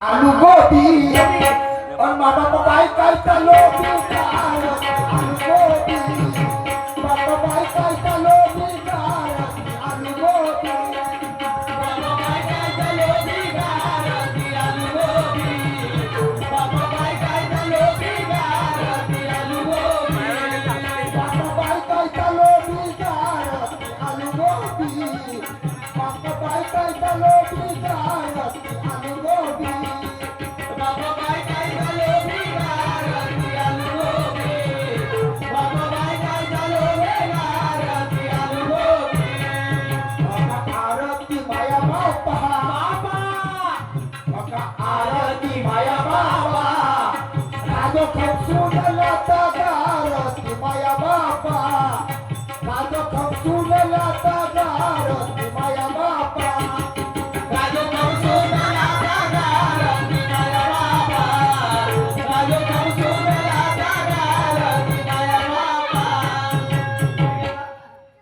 आलू गोबी और मामा बाई काय चालो आलू गोबी मामा बाई काय चालो आलू गोबी मामा बाई काय चालो आलू गोबी मामा बाई काय चालो आलू गोबी मामा बाई काय चालो आलू गोबी मामा बाई काय चालो आलू गोबी आरती माया बाबा राजो खपसून